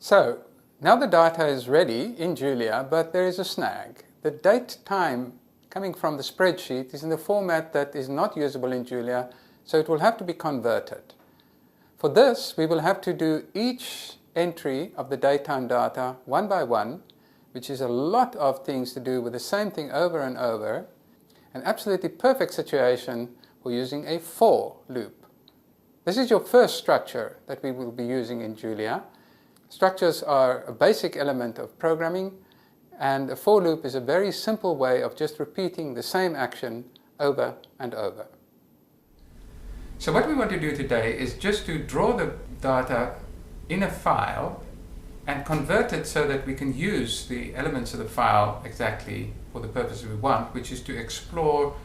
So now the data is ready in Julia, but there is a snag. The date time coming from the spreadsheet is in the format that is not usable in Julia, so it will have to be converted. For this, we will have to do each entry of the datetime data one by one, which is a lot of things to do with the same thing over and over. An absolutely perfect situation for using a for loop. This is your first structure that we will be using in Julia. Structures are a basic element of programming, and a for loop is a very simple way of just repeating the same action over and over. So what we want to do today is just to draw the data in a file and convert it so that we can use the elements of the file exactly for the purpose we want, which is to explore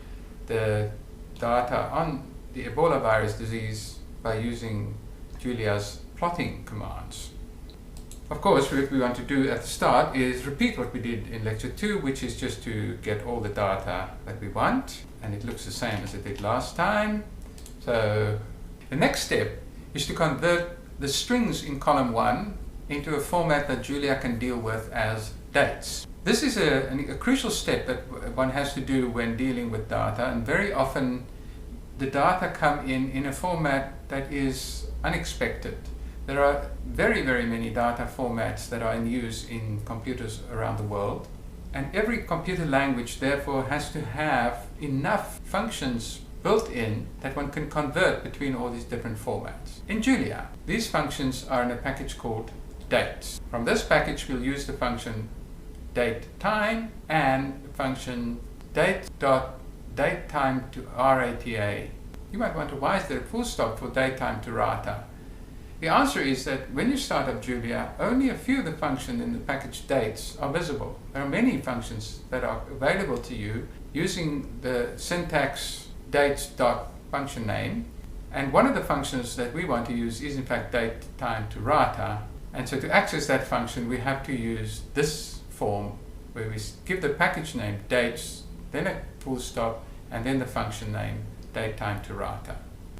the data on the Ebola virus disease by using Julia's plotting commands. Of course, what we want to do at the start is repeat what we did in lecture 2, which is just to get all the data that we want, and it looks the same as it did last time. So the next step is to convert the strings in column 1 into a format that Julia can deal with as dates. This is a crucial step that one has to do when dealing with data, and very often the data come in a format that is unexpected. There are very many data formats that are in use in computers around the world, and every computer language therefore has to have enough functions built in that one can convert between all these different formats. In Julia, these functions are in a package called dates. From this package we'll use the function datetime and the function date.datetime to rata. You might wonder, why is there a full stop for datetime to rata? The answer is that when you start up Julia, only a few of the functions in the package dates are visible. There are many functions that are available to you using the syntax dates.function name, and one of the functions that we want to use is in fact datetime to rata. And so to access that function we have to use this form where we give the package name dates, then a full stop, and then the function name datetime to rata.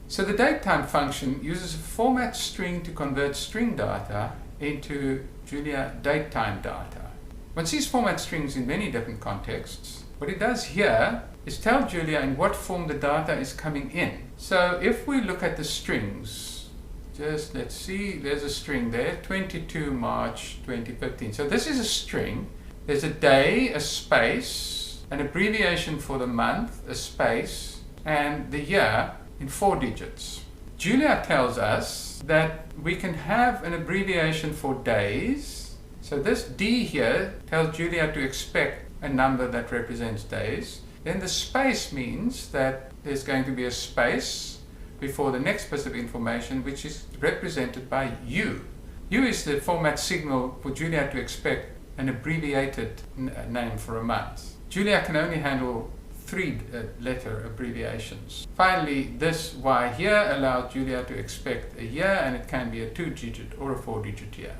So the datetime function uses a format string to convert string data into Julia datetime data. One sees format strings in many different contexts. What it does here is tell Julia in what form the data is coming in. So if we look at the strings, just let's see, there's a string there, 22 March 2015. So this is a string. There's a day, a space, an abbreviation for the month, a space, and the year in 4 digits. Julia tells us that we can have an abbreviation for days. So this D here tells Julia to expect a number that represents days. Then the space means that there's going to be a space before the next bit of information, which is represented by U. U is the format signal for Julia to expect an abbreviated name for a month. Julia can only handle 3-letter abbreviations. Finally, this Y here allows Julia to expect a year, and it can be a 2-digit or a 4-digit year.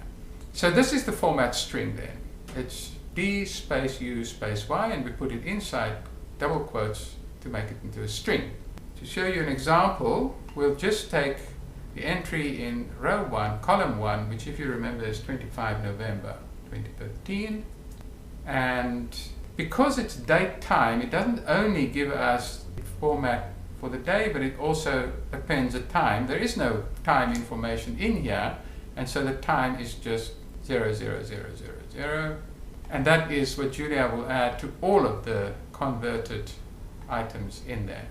So this is the format string then. It's D space U space Y, and we put it inside double quotes to make it into a string. To show you an example, we'll just take the entry in row 1, column 1, which if you remember is 25 November 2015, and because it's date time, it doesn't only give us the format for the day, but it also appends a time. There is no time information in here, and so the time is just 00000, and that is what Julia will add to all of the converted items in there.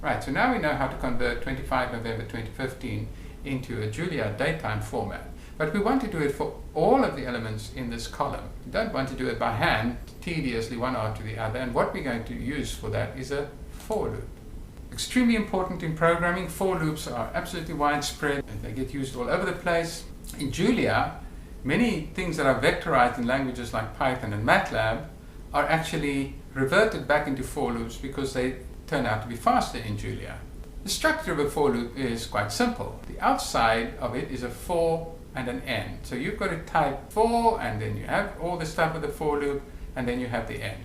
Right, so now we know how to convert 25 November 2015 into a Julia datetime format. But we want to do it for all of the elements in this column. We don't want to do it by hand, tediously one after the other, and what we're going to use for that is a for loop. Extremely important in programming, for loops are absolutely widespread and they get used all over the place. In Julia, many things that are vectorized in languages like Python and MATLAB are actually reverted back into for loops because they turn out to be faster in Julia. The structure of a for loop is quite simple. The outside of it is a for and an end. So you've got to type for, and then you have all the stuff of the for loop, and then you have the end.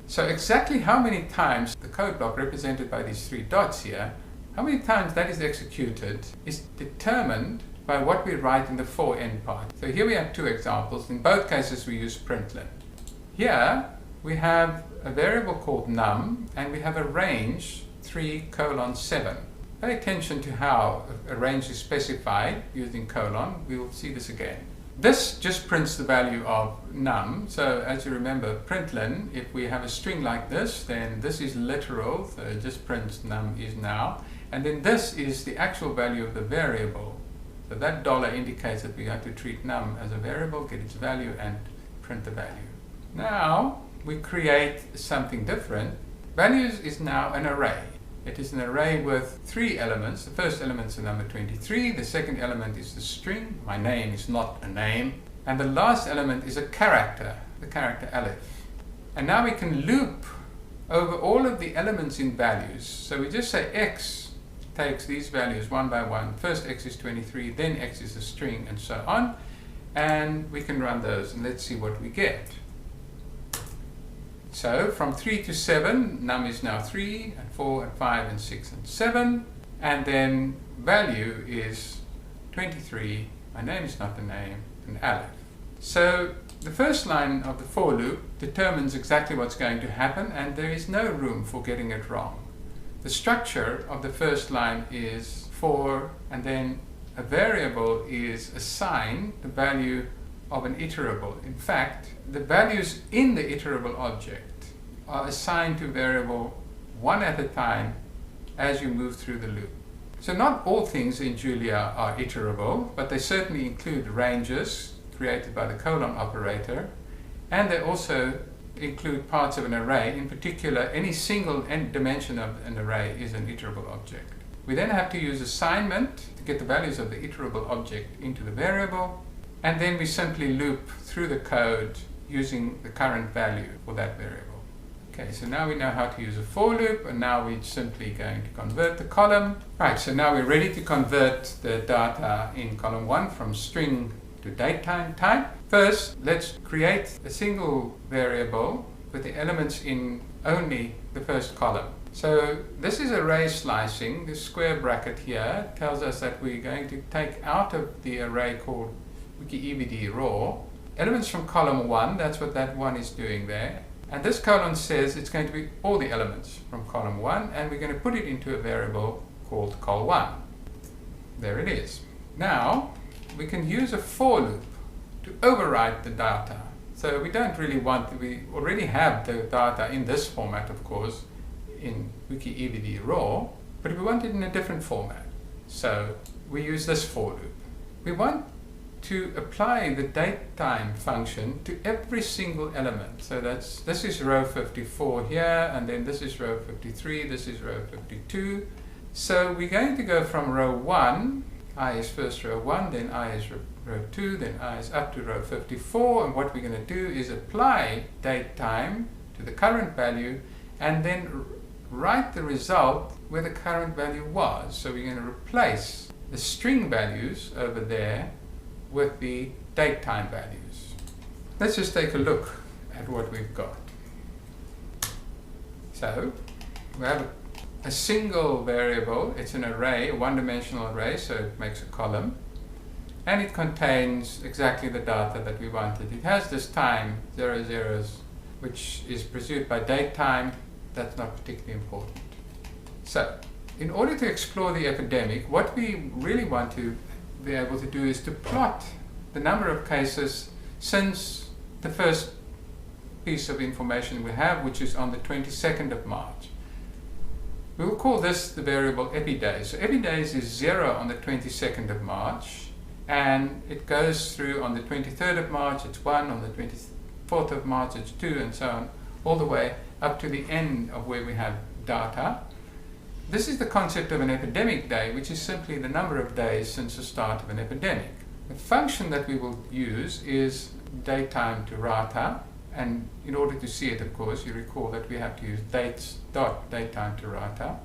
So exactly how many times the code block represented by these 3 dots here, how many times that is executed is determined by what we write in the for end part. So here we have two examples. In both cases we use println. Here we have a variable called num, and we have a range 3:7. Pay attention to how a range is specified using colon. We will see this again. This just prints the value of num. So as you remember, println, if we have a string like this, then this is literal, so it just prints num is now. And then this is the actual value of the variable. So that dollar indicates that we have to treat num as a variable, get its value, and print the value. Now we create something different. Values is now an array. It is an array with 3 elements. The first element is the number 23. The second element is the string. My name is not a name. And the last element is a character, the character aleph. And now we can loop over all of the elements in values. So we just say x takes these values one by one. First x is 23, then x is a string, and so on. And we can run those, and let's see what we get. So from 3 to 7, num is now 3, and 4, and 5, and 6, and 7. And then value is 23, my name is not a name, and aleph. So the first line of the for loop determines exactly what's going to happen, and there is no room for getting it wrong. The structure of the first line is for, and then a variable is assigned the value of an iterable. In fact, the values in the iterable object are assigned to variable one at a time as you move through the loop. So not all things in Julia are iterable, but they certainly include ranges created by the colon operator, and they also include parts of an array. In particular, any single dimension of an array is an iterable object. We then have to use assignment to get the values of the iterable object into the variable, and then we simply loop through the code using the current value for that variable. Okay, so now we know how to use a for loop, and now we're simply going to convert the column. Right, so now we're ready to convert the data in column 1 from string to datetime type. First, let's create a single variable with the elements in only the first column. So this is array slicing. This square bracket here tells us that we're going to take out of the array called wiki-ebd raw elements from column 1. That's what that 1 is doing there. And this column says it's going to be all the elements from column 1, and we're going to put it into a variable called col1. There it is. Now we can use a for loop to overwrite the data. So we don't really want, we already have the data in this format, of course, in wiki-ebd raw, but we want it in a different format. So we use this for loop. We want to apply the datetime function to every single element. So this is row 54 here, and then this is row 53, this is row 52. So we're going to go from row 1, I is first row 1, then I is row 2, then I is up to row 54, and what we're going to do is apply datetime to the current value, and then write the result where the current value was. So we're going to replace the string values over there with the datetime values. Let's just take a look at what we've got. So we have a single variable. It's an array, a one-dimensional array, so it makes a column, and it contains exactly the data that we wanted. It has this time 0 zeros, which is pursued by datetime. That's not particularly important. So in order to explore the epidemic, what we really want to be able to do is to plot the number of cases since the first piece of information we have, which is on the 22nd of March. We will call this the variable epidays. So epidays is 0 on the 22nd of March, and it goes through on the 23rd of March, it's 1, on the 24th of March, it's 2, and so on, all the way up to the end of where we have data. This is the concept of an epidemic day, which is simply the number of days since the start of an epidemic. The function that we will use is datetime to rata, and in order to see it, of course, you recall that we have to use dates.datetime to rata.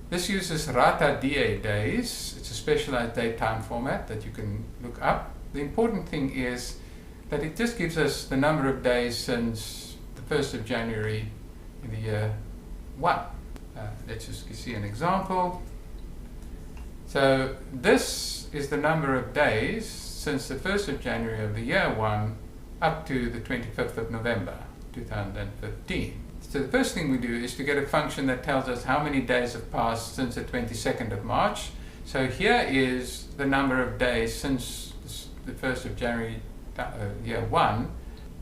This uses rata da days. It's a specialized datetime format that you can look up. The important thing is that it just gives us the number of days since the 1st of January in the year 1. Let's just see an example. So this is the number of days since the 1st of January of the year 1 up to the 25th of November 2015. So the first thing we do is to get a function that tells us how many days have passed since the 22nd of March. So here is the number of days since the 1st of January year 1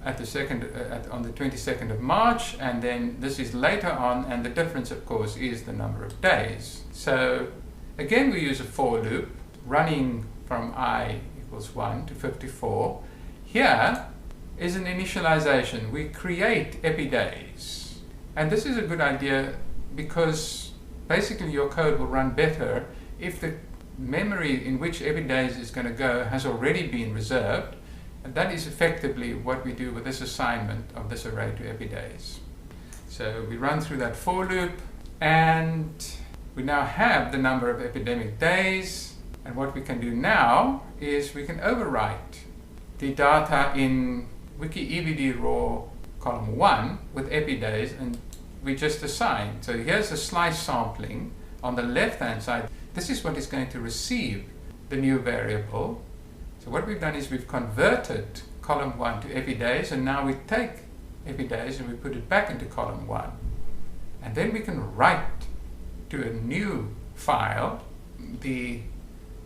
at the on the 22nd of March, and then this is later on, and the difference of course is the number of days. So again we use a for loop running from I equals 1 to 54. Here is an initialization. We create epidays, and this is a good idea because basically your code will run better if the memory in which epidays is going to go has already been reserved. And that is effectively what we do with this assignment of this array to epidays. So we run through that for loop, and we now have the number of epidemic days. And what we can do now is we can overwrite the data in wiki-ebd raw column 1 with epidays, and we just assign. So here's a slice sampling on the left-hand side. This is what is going to receive the new variable. So what we've done is we've converted column 1 to epidays, and now we take epidays and we put it back into column 1. And then we can write to a new file the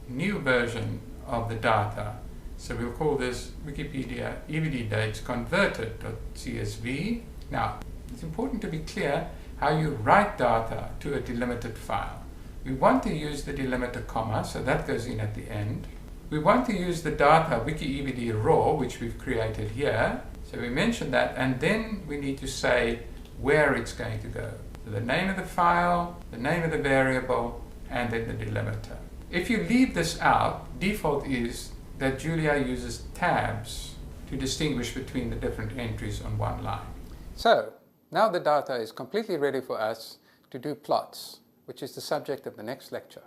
new version of the data. So we'll call this Wikipedia EBD dates converted.csv. Now, it's important to be clear how you write data to a delimited file. We want to use the delimiter comma, so that goes in at the end. We want to use the data wiki-ebd raw, which we've created here. So we mention that, and then we need to say where it's going to go. So the name of the file, the name of the variable, and then the delimiter. If you leave this out, default is that Julia uses tabs to distinguish between the different entries on one line. So now the data is completely ready for us to do plots, which is the subject of the next lecture.